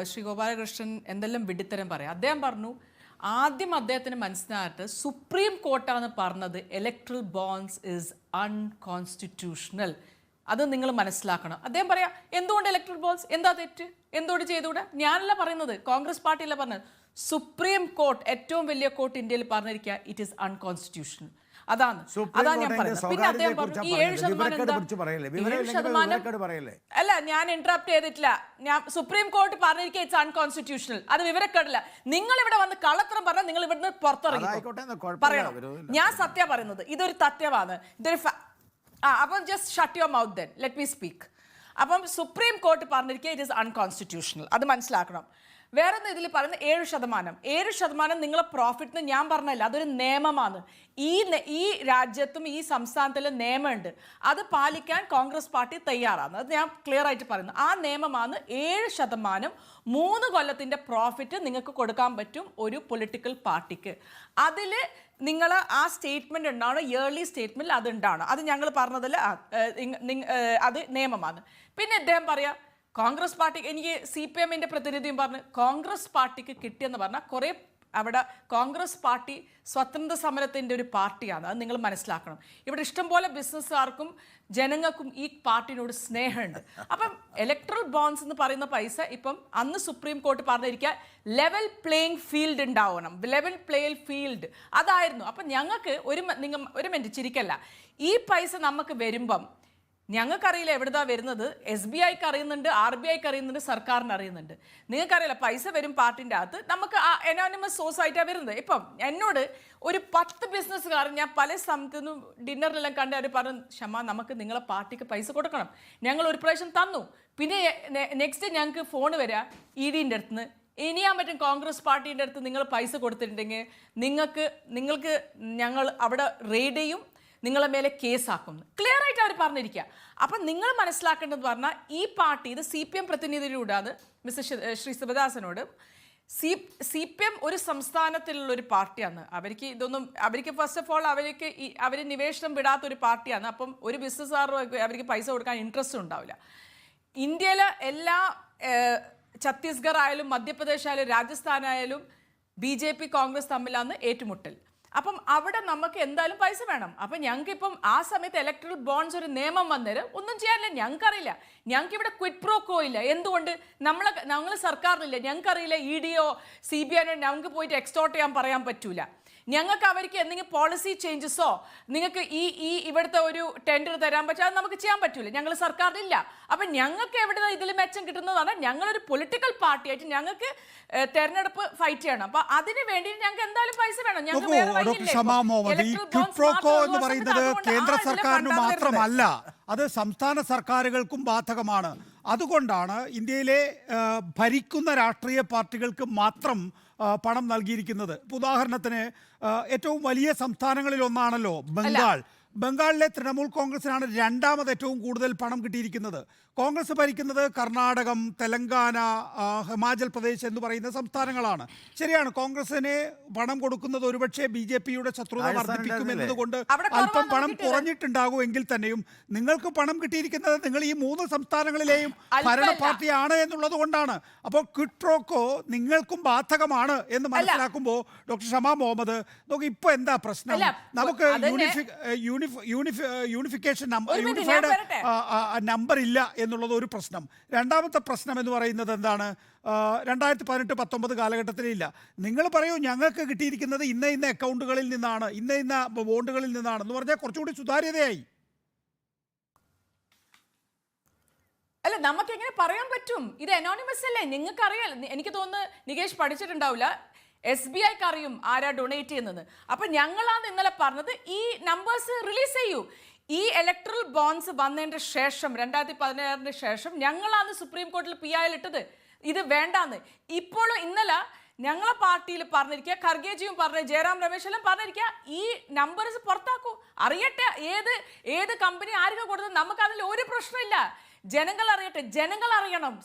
ശ്രീ ഗോപാലകൃഷ്ണൻ എന്തെല്ലാം വിഡിത്തരം പറയാം. അദ്ദേഹം പറഞ്ഞു ആദ്യം അദ്ദേഹത്തിന് മനസ്സിലായിട്ട് സുപ്രീം കോർട്ടാണ് പറഞ്ഞത് ഇലക്ട്രൽ ബോണ്ട്സ് ഇസ് അൺകോൺസ്റ്റിറ്റ്യൂഷണൽ. അത് നിങ്ങൾ മനസ്സിലാക്കണം. അദ്ദേഹം പറയാം എന്തുകൊണ്ട് ഇലക്ട്രൽ ബോണ്ട്സ്, എന്താ തെറ്റ്, എന്തുകൊണ്ട് ചെയ്തുകൂടാ? ഞാനല്ല പറയുന്നത്, കോൺഗ്രസ് പാർട്ടിയല്ല പറഞ്ഞത്, സുപ്രീം കോർട്ട്, ഏറ്റവും വലിയ കോർട്ട് ഇന്ത്യയിൽ പറഞ്ഞിരിക്കുക ഇറ്റ് ഈസ് അൺകോൺസ്റ്റിറ്റ്യൂഷണൽ. അതാണ് ഞാൻ പറയുന്നത്. പിന്നെ അദ്ദേഹം പറഞ്ഞു ഈ 7% അല്ല, ഞാൻ ഇന്ററപ്റ്റ് ചെയ്തിട്ടില്ല. ഞാൻ സുപ്രീം കോർട്ട് പറഞ്ഞിരിക്കുക ഇറ്റ്സ് അൺകോൺസ്റ്റിറ്റ്യൂഷണൽ. അത് വിവരക്കേടില്ല. നിങ്ങൾ ഇവിടെ വന്ന് കള്ളത്തരം പറഞ്ഞാൽ നിങ്ങൾ ഇവിടുന്ന് പുറത്തിറങ്ങി പറയണം. ഞാൻ സത്യം പറയുന്നത്, ഇതൊരു തത്വമാണ്, ഇതൊരു അപ്പം just shut your mouth then let me speak. അപ്പം സുപ്രീം കോർട്ട് പറഞ്ഞിരിക്കുക ഇറ്റ് ഈസ് അൺകോൺസ്റ്റിറ്റ്യൂഷണൽ, അത് മനസ്സിലാക്കണം. വേറൊന്ന് ഇതിൽ പറയുന്നത് 7% നിങ്ങളെ പ്രോഫിറ്റിന് ഞാൻ പറഞ്ഞല്ല, അതൊരു നിയമമാണ്. ഈ രാജ്യത്തും ഈ സംസ്ഥാനത്തിലും നിയമമുണ്ട്, അത് പാലിക്കാൻ കോൺഗ്രസ് പാർട്ടി തയ്യാറാണ്. അത് ഞാൻ ക്ലിയർ ആയിട്ട് പറയുന്നു. ആ നിയമമാണ് 7% 3 കൊല്ലത്തിൻ്റെ പ്രോഫിറ്റ് നിങ്ങൾക്ക് കൊടുക്കാൻ പറ്റും ഒരു പൊളിറ്റിക്കൽ പാർട്ടിക്ക്. അതിൽ നിങ്ങൾ ആ സ്റ്റേറ്റ്മെൻറ്റ് ഉണ്ടാവണം, ഇയർലി സ്റ്റേറ്റ്മെൻറ്റിൽ അത് ഉണ്ടാവണം. അത് ഞങ്ങൾ പറഞ്ഞതിൽ അത് നിയമമാണ്. പിന്നെ അദ്ദേഹം പറയാം കോൺഗ്രസ് പാർട്ടി, എനിക്ക് CPM-ൻ്റെ പ്രതിനിധിയും പറഞ്ഞു കോൺഗ്രസ് പാർട്ടിക്ക് കിട്ടിയെന്ന് പറഞ്ഞാൽ കുറേ അവിടെ കോൺഗ്രസ് പാർട്ടി സ്വതന്ത്ര സമരത്തിൻ്റെ ഒരു പാർട്ടിയാണ്. അത് നിങ്ങൾ മനസ്സിലാക്കണം. ഇവിടെ ഇഷ്ടംപോലെ ബിസിനസ്സുകാർക്കും ജനങ്ങൾക്കും ഈ പാർട്ടിനോട് സ്നേഹമുണ്ട്. അപ്പം ഇലക്ട്രൽ ബോണ്ട്സ് എന്ന് പറയുന്ന പൈസ ഇപ്പം അന്ന് സുപ്രീം കോർട്ട് പറഞ്ഞിരിക്കുക ലെവൽ പ്ലേയിങ് ഫീൽഡ് ഉണ്ടാവണം, ലെവൽ പ്ലേയിങ് ഫീൽഡ് അതായിരുന്നു. അപ്പം ഞങ്ങൾക്ക് ഒരു മിനിറ്റ് ചിരിക്കല്ല, ഈ പൈസ നമുക്ക് വരുമ്പം ഞങ്ങൾക്കറിയില്ല എവിടുന്നാ വരുന്നത്. SBIക്ക് അറിയുന്നുണ്ട്, RBIക്ക് അറിയുന്നുണ്ട്, സർക്കാരിന് അറിയുന്നുണ്ട്. നിങ്ങൾക്കറിയില്ല പൈസ വരും പാർട്ടിൻ്റെ അകത്ത്, നമുക്ക് ആ അനോണിമസ് സോഴ്സ് ആയിട്ടാണ് വരുന്നത്. ഇപ്പം എന്നോട് ഒരു 10 ബിസിനസ്സുകാരൻ ഞാൻ പല സ്ഥലത്തുനിന്നും ഡിന്നറിലെല്ലാം കണ്ട് അവർ പറഞ്ഞു ക്ഷമ നമുക്ക് നിങ്ങളെ പാർട്ടിക്ക് പൈസ കൊടുക്കണം. ഞങ്ങൾ ഒരു പ്രാവശ്യം തന്നു. പിന്നെ നെക്സ്റ്റ് ഞങ്ങൾക്ക് ഫോൺ വരിക EDൻ്റെ അടുത്തുനിന്ന്, ഇനി ചെയ്യാൻ പറ്റും കോൺഗ്രസ് പാർട്ടീൻ്റെ അടുത്ത് നിങ്ങൾ പൈസ കൊടുത്തിട്ടുണ്ടെങ്കിൽ നിങ്ങൾക്ക് ഞങ്ങൾ അവിടെ റെയ്ഡ് ചെയ്യും, നിങ്ങളെ മേലെ കേസാക്കും. ക്ലിയർ ആയിട്ട് അവർ പറഞ്ഞിരിക്കുക. അപ്പം നിങ്ങൾ മനസ്സിലാക്കേണ്ടതെന്ന് പറഞ്ഞാൽ ഈ പാർട്ടി, ഇത് CPM പ്രതിനിധിയിലൂടെ മിസ്റ്റർ ശ്രീ ശിവദാസനോട്, CPM ഒരു സംസ്ഥാനത്തിലുള്ളൊരു പാർട്ടിയാണ്. അവർക്ക് ഫസ്റ്റ് ഓഫ് ഓൾ അവർ നിവേശനം വിടാത്തൊരു പാർട്ടിയാണ്. അപ്പം ഒരു ബിസിനസ്സുകാരും അവർക്ക് പൈസ കൊടുക്കാൻ ഇൻട്രസ്റ്റ് ഉണ്ടാവില്ല. ഇന്ത്യയിലെ എല്ലാ ഛത്തീസ്ഗഡ് ആയാലും മധ്യപ്രദേശ് ആയാലും രാജസ്ഥാൻ ആയാലും BJP കോൺഗ്രസ് തമ്മിലാണ് ഏറ്റുമുട്ടൽ. അപ്പം അവിടെ നമുക്ക് എന്തായാലും പൈസ വേണം. അപ്പം ഞങ്ങൾക്കിപ്പം ആ സമയത്ത് ഇലക്ട്രൽ ബോണ്ട്സ് ഒരു നിയമം വന്നേരം ഒന്നും ചെയ്യാനില്ല. ഞങ്ങൾക്കറിയില്ല, ഞങ്ങൾക്ക് ഇവിടെ ക്വിറ്റ് പ്രോക്കോ ഇല്ല. എന്തുകൊണ്ട്? ഞങ്ങൾ സർക്കാരിലില്ല, ഞങ്ങൾക്കറിയില്ല. EDയോ CBIയോ ഞങ്ങൾക്ക് പോയിട്ട് എക്സ്റ്റോർട്ട് ചെയ്യാൻ പറയാൻ പറ്റൂല. ഞങ്ങൾക്ക് അവർക്ക് എന്തെങ്കിലും പോളിസി ചേഞ്ചസോ നിങ്ങൾക്ക് ഇവിടുത്തെ ഒരു ടെൻഡർ തരാൻ പറ്റുക അത് നമുക്ക് ചെയ്യാൻ പറ്റൂല, ഞങ്ങൾ സർക്കാരിലില്ല. അപ്പം ഞങ്ങൾക്ക് എവിടെ ഇതിൽ മെച്ചം കിട്ടുന്നതാണ്, ഞങ്ങളൊരു പൊളിറ്റിക്കൽ പാർട്ടിയായിട്ട് ഞങ്ങൾക്ക് തെരഞ്ഞെടുപ്പ് ഫൈറ്റ് ചെയ്യണം. അപ്പം അതിന് വേണ്ടി ഞങ്ങൾക്ക് എന്തായാലും പൈസ വേണം. എന്ന് പറയുന്നത് കേന്ദ്ര സർക്കാരിന് മാത്രമല്ല, അത് സംസ്ഥാന സർക്കാരുകൾക്കും ബാധകമാണ്. അതുകൊണ്ടാണ് ഇന്ത്യയിലെ ഭരിക്കുന്ന രാഷ്ട്രീയ പാർട്ടികൾക്ക് മാത്രം പണം നൽകിയിരിക്കുന്നത്. ഉദാഹരണത്തിന് ഏറ്റവും വലിയ സംസ്ഥാനങ്ങളിൽ ഒന്നാണല്ലോ ബംഗാളിലെ തൃണമൂൽ കോൺഗ്രസിനാണ് രണ്ടാമത് ഏറ്റവും കൂടുതൽ പണം കിട്ടിയിരിക്കുന്നത്. കോൺഗ്രസ് ഭരിക്കുന്നത് കർണാടകം, തെലങ്കാന, ഹിമാചൽ പ്രദേശ് എന്ന് പറയുന്ന സംസ്ഥാനങ്ങളാണ്. ശരിയാണ്, കോൺഗ്രസിന് പണം കൊടുക്കുന്നത് ഒരുപക്ഷെ BJPയുടെ ശത്രുത വർദ്ധിപ്പിക്കുമെന്നതുകൊണ്ട് അല്പം പണം കുറഞ്ഞിട്ടുണ്ടാകുമെങ്കിൽ തന്നെയും നിങ്ങൾക്ക് പണം കിട്ടിയിരിക്കുന്നത് നിങ്ങൾ ഈ 3 സംസ്ഥാനങ്ങളിലെയും ഭരണ പാർട്ടിയാണ് എന്നുള്ളത് കൊണ്ടാണ്. അപ്പോൾ ക്വിഡ് പ്രോക്കോ നിങ്ങൾക്കും ബാധകമാണ് എന്ന് മനസ്സിലാക്കുമ്പോൾ ഡോക്ടർ ഷമാ മുഹമ്മദ് നോക്കി ഇപ്പോൾ എന്താ പ്രശ്നം? നമുക്ക് യൂണിഫിക്കേഷൻ യൂണിഫൈഡ് നമ്പർ ഇല്ല എന്നുള്ളത് ഒരു പ്രശ്നം. രണ്ടാമത്തെ പ്രശ്നം എന്ന് പറയുന്നത് എന്താണ്? 2018-19 കാലഘട്ടത്തിലില്ല. നിങ്ങൾ പറയൂ ഞങ്ങൾക്ക് കിട്ടിയിരിക്കുന്നത് ഇന്ന അക്കൗണ്ടുകളിൽ നിന്നാണ്, ഇന്ന ബോണ്ടുകളിൽ നിന്നാണെന്ന് പറഞ്ഞാൽ കുറച്ചുകൂടി സുതാര്യതയായി. അല്ല, നമുക്ക് എങ്ങനെ പറയാൻ പറ്റും? ഇത് അനോണിമസ് അല്ലേ? നിങ്ങൾക്ക് അറിയാം. എനിക്ക് തോന്നുന്നു നികേഷ് പഠിച്ചിട്ടുണ്ടാവില്ല. SBIക്ക് അറിയും ആരാ ഡൊണേറ്റ് ചെയ്യുന്നത്. അപ്പം ഞങ്ങളാണ് ഇന്നലെ പറഞ്ഞത് ഈ നമ്പേഴ്സ് റിലീസ് ചെയ്യൂ. ഈ ഇലക്ട്രൽ ബോണ്ട്സ് വന്നതിൻ്റെ ശേഷം 2016 ശേഷം ഞങ്ങളാണ് സുപ്രീം കോർട്ടിൽ PIL ഇട്ടത് ഇത് വേണ്ടാന്ന്. ഇപ്പോഴും ഇന്നലെ ഞങ്ങളെ പാർട്ടിയിൽ പറഞ്ഞിരിക്കുക, ഖർഗേജിയും പറഞ്ഞു, ജയറാം രമേശെല്ലാം പറഞ്ഞിരിക്കുക ഈ നമ്പേഴ്സ് പുറത്താക്കൂ, അറിയട്ടെ ഏത് കമ്പനി ആർക്കാ കൊടുത്തത്, നമുക്കതിൽ ഒരു പ്രശ്നമില്ല. ജനങ്ങൾ അറിയട്ടെ, ജനങ്ങൾ അറിയണം.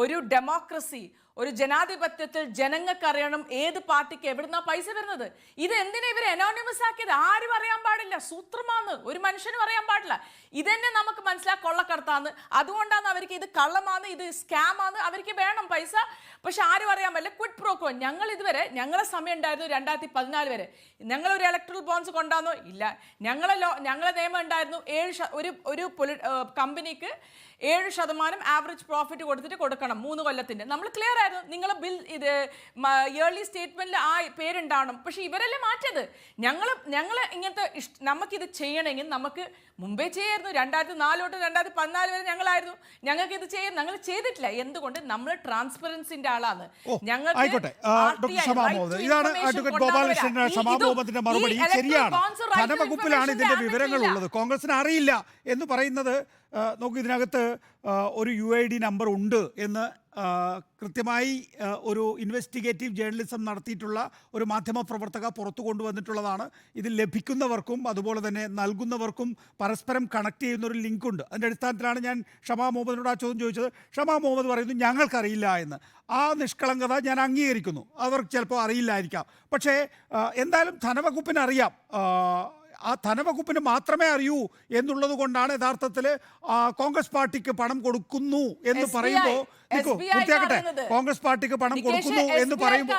ഒരു ഡെമോക്രസി, ഒരു ജനാധിപത്യത്തിൽ ജനങ്ങൾക്ക് അറിയണം ഏത് പാർട്ടിക്ക് എവിടുന്നാ പൈസ വരുന്നത്. ഇത് എന്തിനാ ഇവർ അനോണിമസ് ആക്കിയത്? ആരും അറിയാൻ പാടില്ല. സൂത്രമാന്ന് ഒരു മനുഷ്യനും അറിയാൻ പാടില്ല. ഇതന്നെ നമുക്ക് മനസ്സിലാക്കി കൊള്ളക്കടത്താന്ന്. അതുകൊണ്ടാണ് അവർക്ക് ഇത് കള്ളമാന്ന്, ഇത് സ്കാമാന്ന്. അവർക്ക് വേണം പൈസ, പക്ഷെ ആരും അറിയാൻ പറ്റില്ല. Quid pro quo. ഞങ്ങൾ ഇതുവരെ ഞങ്ങളെ സമയം ഉണ്ടായിരുന്നു 2014 വരെ. ഞങ്ങളൊരു ഇലക്ട്രൽ ബോൺസ് കൊണ്ടാന്നോ ഇല്ല. ഞങ്ങളെ നിയമം ഉണ്ടായിരുന്നു ഒരു കമ്പനിക്ക് 7% ആവറേജ് പ്രോഫിറ്റ് കൊടുക്കണം 3 കൊല്ലത്തിന്റെ. നമ്മൾ ക്ലിയർ ആയിരുന്നു. നിങ്ങൾ ബിൽ ഇത് ഇയർലി സ്റ്റേറ്റ്മെന്റിൽ ആ പേരുണ്ടാവണം. പക്ഷെ ഇവരല്ലേ മാറ്റിയത്. ഞങ്ങൾ ഇങ്ങനത്തെ നമുക്കിത് ചെയ്യണമെങ്കിൽ നമുക്ക് മുമ്പേ ചെയ്യായിരുന്നു. 2004 തൊട്ട് 2014 വരെ ഞങ്ങളായിരുന്നു. ഞങ്ങൾക്ക് ഇത് ചെയ്യാൻ ഞങ്ങൾ ചെയ്തിട്ടില്ല. എന്തുകൊണ്ട്? നമ്മൾ ട്രാൻസ്പെറൻസിന്റെ ആളാണ്. ആയിക്കോട്ടെ, ഇതാണ് അഡ്വക്കേറ്റ് ഗോപാലകൃഷ്ണന്റെ സമാപനത്തിന്റെ മറുപടി. ശരിയാണ്, ധനവകുപ്പിലാണ് ഇതിന്റെ വിവരങ്ങൾ ഉള്ളത്. കോൺഗ്രസിന് അറിയില്ല എന്ന് പറയുന്നത് നോക്കൂ, ഇതിനകത്ത് ഒരു UID നമ്പർ ഉണ്ട് എന്ന് കൃത്യമായി ഒരു ഇൻവെസ്റ്റിഗേറ്റീവ് ജേർണലിസം നടത്തിയിട്ടുള്ള ഒരു മാധ്യമപ്രവർത്തക പുറത്തു കൊണ്ടുവന്നിട്ടുള്ളതാണ്. ഇതിൽ ലഭിക്കുന്നവർക്കും അതുപോലെ തന്നെ നൽകുന്നവർക്കും പരസ്പരം കണക്ട് ചെയ്യുന്ന ഒരു ലിങ്കുണ്ട്. അതിൻ്റെ അടിസ്ഥാനത്തിലാണ് ഞാൻ ഷമാ മുഹമ്മദിനോട് ആ ചോദ്യം ചോദിച്ചത്. ഷമാ മുഹമ്മദ് പറയുന്നു ഞങ്ങൾക്കറിയില്ല എന്ന്. ആ നിഷ്കളങ്കത ഞാൻ അംഗീകരിക്കുന്നു. അവർക്ക് ചിലപ്പോൾ അറിയില്ലായിരിക്കാം. പക്ഷേ എന്തായാലും ധനവകുപ്പിന് അറിയാം. ആ ധനവകുപ്പിന് മാത്രമേ അറിയൂ എന്നുള്ളത് കൊണ്ടാണ് യഥാർത്ഥത്തിൽ കോൺഗ്രസ് പാർട്ടിക്ക് പണം കൊടുക്കുന്നു എന്ന് പറയുമ്പോൾ, പൂർത്തിയാക്കട്ടെ, കോൺഗ്രസ് പാർട്ടിക്ക് പണം കൊടുക്കുന്നു എന്ന് പറയുമ്പോൾ